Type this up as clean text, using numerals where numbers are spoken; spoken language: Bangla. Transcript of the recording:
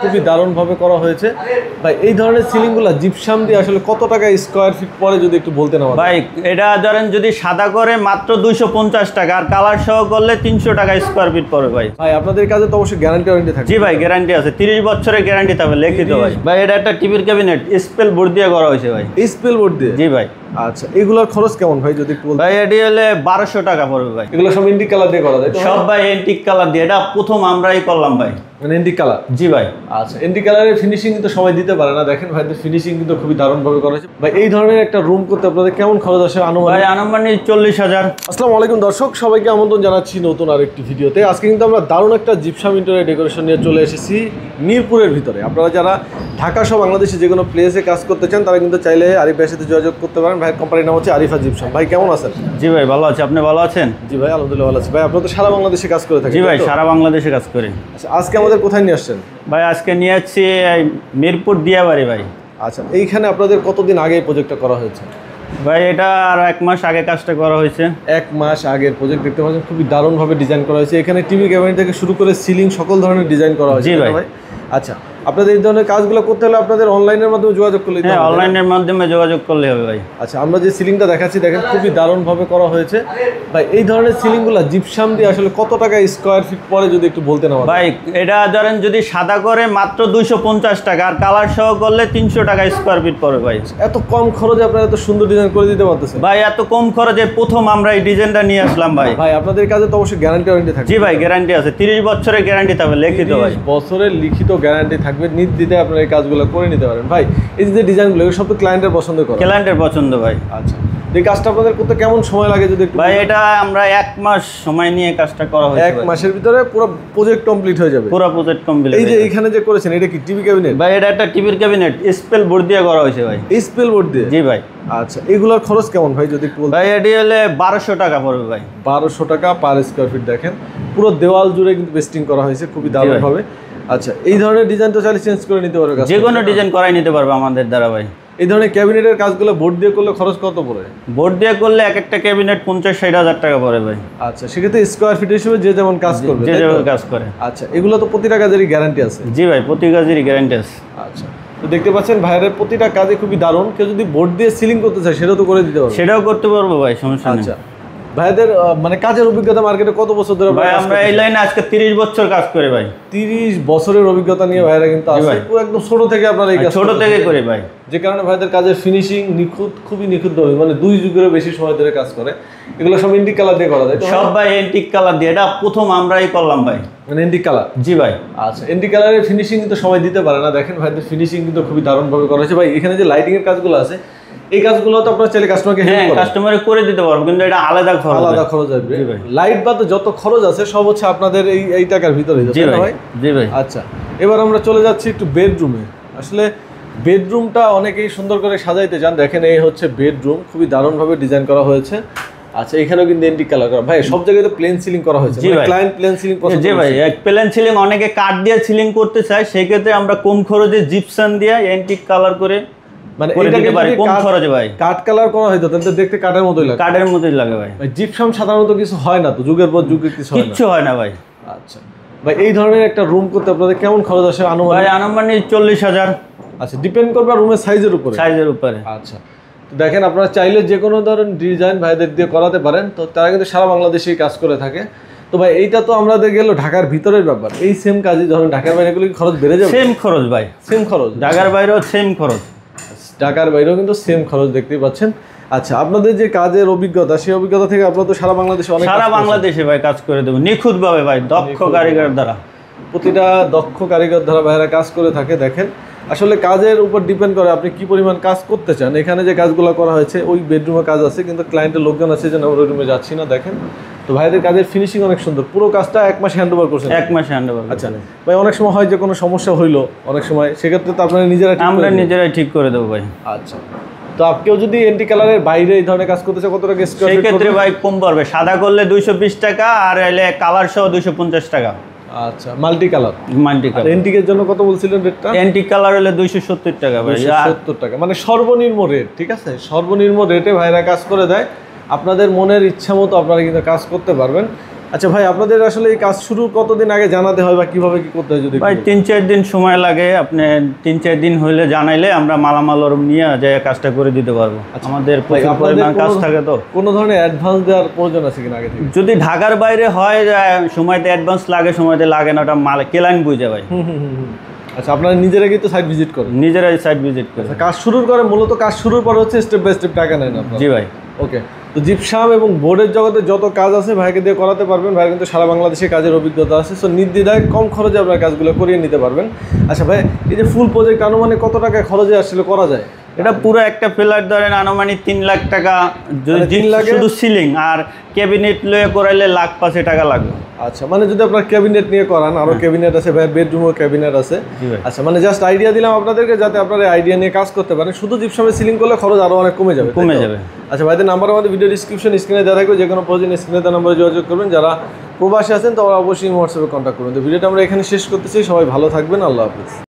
খুবই দারুণভাবে করা হয়েছে ভাই। এই ধরনের সিলিংগুলো জিপসাম দিয়ে আসলে কত টাকা স্কোয়ার ফিট পরে যদি একটু বলতেন আমাদের। ভাই এটা ধরেন যদি সাদা করে মাত্র 250 টাকা, আর কালার সহ করলে 300 টাকা স্কোয়ার ফিট পড়বে ভাই। ভাই আপনাদের কাছে তো অবশ্যই গ্যারান্টি ওয়ারেন্টি থাকে। জি ভাই গ্যারান্টি আছে, 30 বছরের গ্যারান্টি থাকবে লিখিত ভাই। ভাই এটা একটা টিভির ক্যাবিনেট স্পেল বোর্ড দিয়ে করা হয়েছে ভাই। স্পেল বোর্ড দিয়ে? জি ভাই। আচ্ছা, এগুলোর খরচ কেমন ভাই যদি একটু বলতেন? ভাই এটি হলে 1200 টাকা পড়বে ভাই। এগুলো সব এন্টিক কালার দিয়ে করা যায় তো? সব ভাই এন্টিক কালার দিয়ে, এটা প্রথম আমরাই করলাম ভাই। মানে এন্টিক কালার? জি ভাই। আচ্ছা, এন্টিক কালারের ফিনিশিং কিন্তু সবাই দিতে পারে না, দেখেন ভাইদের ফিনিশিং কিন্তু খুবই দারুণভাবে করা হয়েছে ভাই। এই ধরনের একটা রুম করতে আপনাদের কেমন খরচ আসে আনুমানিক? ভাই আনুমানিক 40,000। আসসালামু আলাইকুম দর্শক, সবাইকে আমন্ত্রণ জানাচ্ছি নতুন আরেকটি ভিডিওতে। আজকে কিন্তু আমরা দারুণ একটা জিপসাম ইন্টেরিয়র ডেকোরেশন নিয়ে চলে এসেছি মিরপুরের ভিতরে। আপনারা যারা ঢাকা সহ বাংলাদেশে যে কোনো প্লেসে কাজ করতে চান তারা কিন্তু চাইলে আরিফ ভাইয়ের সাথে যোগাযোগ করতে পারেন। ভাইয়ের কোম্পানির নাম হচ্ছে আরিফা জিপসাম। ভাই কেমন আছেন? জি ভাই ভালো আছি, আপনি ভালো আছেন? জি ভাই আলহামদুলিল্লাহ ভালো আছি। ভাই আপনারা তো সারা বাংলাদেশে কাজ করে থাকেন? জি ভাই সারা বাংলাদেশে কাজ করি। আচ্ছা, আজকে আমাদের কোথায় নিয়ে আসছেন? ভাই আজকে নিয়ে যাচ্ছি মিরপুর দিয়াবাড়ি ভাই। আচ্ছা, এইখানে আপনাদের কতদিন আগে এই প্রজেক্টটা করা হয়েছে? ভাই এটা আর 1 মাস আগে কাজটা করা হয়েছে। 1 মাস আগের প্রজেক্ট, দেখতে পাচ্ছেন খুবই দারুণভাবে ডিজাইন করা হয়েছে। এখানে টিভি ক্যাবিনেট থেকে শুরু করে সিলিং সকল ধরনের ডিজাইন করা হয়েছে। জি ভাই। আচ্ছা, আপনাদের এই ধরনের কাজগুলো করতে হলে আপনাদের অনলাইনের মাধ্যমে যোগাযোগ করলে? হ্যাঁ অনলাইনের মাধ্যমে যোগাযোগ করলে হবে ভাই। আচ্ছা, আমরা যে সিলিংটা দেখাচ্ছি দেখেন খুবই দারুণভাবে করা হয়েছে ভাই। এই ধরনের সিলিংগুলো জিপসাম দিয়ে আসলে কত টাকা স্কোয়ার ফিট পরে যদি একটু বলতেন আমাদের। ভাই এটা ধরেন যদি সাদা করে মাত্র 250 টাকা, আর কালার সহ করলে 300 টাকা স্কোয়ার ফিট পড়বে ভাই। এত কম খরচে আপনারা এত সুন্দর ডিজাইন করে দিতে পারতেছেন ভাই। এত কম খরচে প্রথম আমরা এই ডিজাইনটা নিয়ে আসলাম ভাই। ভাই আপনাদের কাছে তো অবশ্যই গ্যারান্টি ওয়ারেন্টি থাকে? জি ভাই গ্যারান্টি আছে, 30 বছরের গ্যারান্টি থাকবে লিখিত ভাই। 30 বছরের লিখিত গ্যারান্টি থাকবে, নির্দ্বিধায় আপনারা এই কাজগুলো করে নিতে পারেন ভাই। এই যে ডিজাইনগুলো এগুলো সব তো ক্লায়েন্টের পছন্দ করে? ক্লায়েন্টের পছন্দ ভাই। আচ্ছা, এই কাজটা আপনাদের করতে কেমন সময় লাগে যদি একটু? ভাই এটা আমরা 1 মাস সময় নিয়ে কাজটা করা হয়েছে। 1 মাসের ভিতরে পুরো প্রজেক্ট কমপ্লিট হয়ে যাবে? পুরো প্রজেক্ট কমপ্লিট। এই যে এইখানে যে করেছেন এটা কি টিভি ক্যাবিনেট? ভাই এটা একটা টিভির ক্যাবিনেট স্পেল বোর্ড দিয়ে করা হয়েছে ভাই। স্পেল বোর্ড দিয়ে? জি ভাই। আচ্ছা, এগুলোর খরচ কেমন ভাই যদি একটু বলতেন? ভাই এটি হলে 1200 টাকা পড়বে ভাই। 1200 টাকা পার স্কোয়ার ফিট। দেখেন পুরো দেওয়াল জুড়ে কিন্তু পেস্টিং করা হয়েছে খুবই দারুণভাবে। আচ্ছা, এই ধরনের ডিজাইন তো চাইলে চেঞ্জ করে নিতে পারবে? যে কোনো ডিজাইন করাই নিতে পারবে আমাদের দ্বারা ভাই। এই ধরনের ক্যাবিনেটের কাজগুলো বোর্ড দিয়ে করলে খরচ কত পড়ে? বোর্ড দিয়ে করলে এক একটা ক্যাবিনেট 50-60 হাজার টাকা পড়ে ভাই। আচ্ছা, সেক্ষেত্রে স্কোয়ার ফিট হিসেবে যে যেমন কাজ করবে, যে যেমন কাজ করে। আচ্ছা, এগুলো তো প্রতিটা কাজেরই গ্যারান্টি আছে? জি ভাই প্রতি কাজেরই গ্যারান্টি আছে। আচ্ছা, তো দেখতে পাচ্ছেন ভাইয়ের প্রতিটা কাজে খুবই দারুণ। কেউ যদি বোর্ড দিয়ে সিলিং করতে চায় সেটাও তো করে দিতে পারবে? সেটাও করতে পারবো ভাই, সমস্যা নেই। আচ্ছা, ভাইদের মানে কাজের অভিজ্ঞতা মার্কেটে কত বছর ধরে? ভাই আমরা এই লাইনে আজকে 30 বছর কাজ করি ভাই। 30 বছরের অভিজ্ঞতা নিয়ে ভাইরা কিন্তু আছে। পুরো একদম ছোট থেকে আপনারা এই কাজ ছোট থেকে করি ভাই, যে কারণে ভাইদের কাজের ফিনিশিং নিখুঁত, খুবই নিখুঁতভাবে, মানে 2 যুগেরও বেশি সময় ধরে কাজ করে। এগুলো সব এন্টিক কালার দিয়ে করা যায়? সব ভাই এন্টিক কালার দিয়ে, এটা প্রথম আমরাই করলাম ভাই। মানে এন্টিক কালার? জি ভাই। আচ্ছা, এন্টিক কালারের ফিনিশিং কিন্তু সবাই দিতে পারে না, দেখেন ভাইদের ফিনিশিং কিন্তু খুবই দারুণভাবে করা হয়েছে ভাই। এখানে যে লাইটিং এর কাজগুলো আছে এই কাজগুলো তো আপনারা চাইলে কাস্টমারকে হেল্প করেন? কাস্টমারে করে দিতে পারবো, কিন্তু এটা আলাদা খরচ। আলাদা খরচ আসবে। লাইট বাদে যত খরচ আছে সব হচ্ছে আপনাদের এই টাকার ভিতরে যাবে? জি ভাই। জি ভাই। আচ্ছা, এবার আমরা চলে যাচ্ছি একটু বেডরুমে। আসলে বেডরুমটা অনেকেই সুন্দর করে সাজাইতে চান। দেখেন এই হচ্ছে বেডরুম, খুবই দারুণভাবে ডিজাইন করা হয়েছে। আচ্ছা, এখানেও কিন্তু এন্টিক কালার করা ভাই। সব জায়গায় তো প্লেন সিলিং করা হয়েছে? জি ভাই। ক্লায়েন্ট প্লেন সিলিং পছন্দ করে? জি ভাই, এক প্লেন সিলিং অনেকে কাঠ দিয়ে সিলিং করতে চায়, সেই ক্ষেত্রে আমরা কম খরচে জিপসাম দিয়ে এন্টিক কালার করে মানে এটাকে কম খরচে ভাই কাঠ কালার করা হয়তো তাহলে দেখতে কাঠের মতোই লাগে? কাঠের মতোই লাগে ভাই। জিপসাম সাধারণত কিছু হয় না তো, যুগের পর যুগে কিছু হয় না ভাই। আচ্ছা ভাই, এই ধরনের একটা রুম করতে আপনাদের কেমন খরচ আসে আনুমানিক? ভাই আনুমানিক 40,000। আচ্ছা, ডিপেন্ড করবে রুমের সাইজের উপরে? সাইজের উপরে। আচ্ছা, তো দেখেন আপনারা চাইলে যে কোনো ধরনের ডিজাইন ভাইদের দিয়ে করাতে পারেন। তো তারা কিন্তু সারা বাংলাদেশেই কাজ করে থাকে। তো ভাই এইটা তো আমাদের গেল ঢাকার ভিতরের ব্যাপার। এই সেম কাজই ধরেন ঢাকার বাইরে এগুলো কি খরচ বেড়ে যাবে? সেম খরচ ভাই, সেম খরচ। ঢাকার বাইরেও সেম খরচ। ঢাকার বাইরেও কিন্তু সেম খরচ, দেখতেই পাচ্ছেন। আচ্ছা, আপনাদের যে কাজের অভিজ্ঞতা সেই অভিজ্ঞতা থেকে আপনারা তো সারা বাংলাদেশে অনেক সারা বাংলাদেশে ভাই কাজ করে দেবো নিখুঁতভাবে ভাই, দক্ষ কারিগর দ্বারা। প্রতিটা দক্ষ কারিগর দ্বারা ভাইরা কাজ করে থাকে। দেখেন আসলে কাজের উপর ডিপেন্ড করে আপনি কি পরিমাণ কাজ করতে চান। এখানে যে কাজগুলো করা হয়েছে ওই বেডরুমে কাজ আছে, কিন্তু ক্লায়েন্টের লোকজন আছে যে আমরা ওই রুমে যাচ্ছি না। দেখেন তো ভাইদের কাজের ফিনিশিং অনেক সুন্দর। পুরো কাজটা 1 মাসে হ্যান্ড ওভার করছেন? 1 মাসে হ্যান্ড ওভার। আচ্ছা ভাই, অনেক সময় হয় যে কোনো সমস্যা হইলো, অনেক সময় সেক্ষেত্রে তো আপনারা আমরা নিজেরাই ঠিক করে দেবো ভাই। আচ্ছা, তো কেউ যদি এন্টি কালারের বাইরে এই ধরনের কাজ করতে চায় কত টাকা স্কয়ার ফিট? সেক্ষেত্রে ভাই কম পড়বে, সাদা করলে 220 টাকা, আর এলে কালার সহ 250 টাকা। আচ্ছা, মাল্টি কালার? Multi colour. এন্টিকের জন্য কত বলছিলেন রেটটা? এন্টিক কালার হলে 270 টাকা ভাই। 270 টাকা মানে সর্বনিম্ন রেট, ঠিক আছে? সর্বনিম্ন রেটে ভাইরা কাজ করে দেয়। আপনাদের মনের ইচ্ছা মতো আপনারা কিন্তু কাজ করতে পারবেন। আচ্ছা ভাই, আপনাদের আসলে এই কাজ শুরু কতদিন আগে জানাতে হয় বা কিভাবে কি করতে হয় যদি ভাই 3-4 দিন সময় লাগে। আপনি 3-4 দিন হইলে জানাইলে আমরা মালামাল ওরম নিয়ে যাই কাজটা করে দিতে পারবো। আমাদের প্রচুর পরিমাণ কাজ থাকে তো। কোনো ধরনের অ্যাডভান্স দেওয়ার প্রয়োজন আছে কিনা আগে থেকে? যদি ঢাকার বাইরে হয় সময়তে অ্যাডভান্স লাগে, সময়তে লাগে না, ওটা মাল কেলাইন বুঝে ভাই। আচ্ছা, আপনারা নিজেরা কিন্তু সাইট ভিজিট করেন? নিজেরাই সাইট ভিজিট করে। কাজ শুরুর করে মূলত কাজ শুরুর পর হচ্ছে স্টেপ বাই স্টেপ টাকা নেন আপনারা? জি ভাই। ওকে, তো জিপসাম এবং বোর্ডের জগতে যত কাজ আছে ভাইকে দিয়ে করাতে পারবেন। ভাই কিন্তু সারা বাংলাদেশে কাজের অভিজ্ঞতা আছে, সো নির্দ্বিধায় কম খরচে আপনার কাজগুলো করিয়ে নিতে পারবেন। আচ্ছা ভাই, এই যে ফুল প্রজেক্ট আনুমানিক কত টাকা খরচে আসলে করা যায়? এটা পুরো একটা পিলার ধরেন আনুমানিক 3 লাখ টাকা, যদি 3 লাখে শুধু সিলিং আর ক্যাবিনেট লয়ে করাইলে 1,05,000 টাকা লাগবে। আচ্ছা, মানে যদি আপনার ক্যাবিনেট নিয়ে করান, আরো ক্যাবিনেট আছে ভাই, বেডরুমও ক্যাবিনেট আছে। আচ্ছা, মানে জাস্ট আইডিয়া দিলাম আপনাদেরকে যাতে আপনারা আইডিয়া নিয়ে কাজ করতে পারেন। শুধু জিপসামে সিলিং করলে খরচ আরো অনেক কমে যাবে। আচ্ছা, ভাইদের নাম্বার আমাদের ভিডিও ডিসক্রিপশন স্ক্রিনে দেওয়া থাকবে, যে কোনো প্রয়োজন স্ক্রিনে দেওয়া নাম্বারে যোগাযোগ করবেন। যারা প্রবাসী আছেন তারা অবশ্যই হোয়াটসঅ্যাপে কন্ট্যাক্ট করবেন। তো ভিডিওটা আমরা এখানে শেষ করতেছি। সবাই ভালো থাকবেন, আল্লাহ হাফিজ।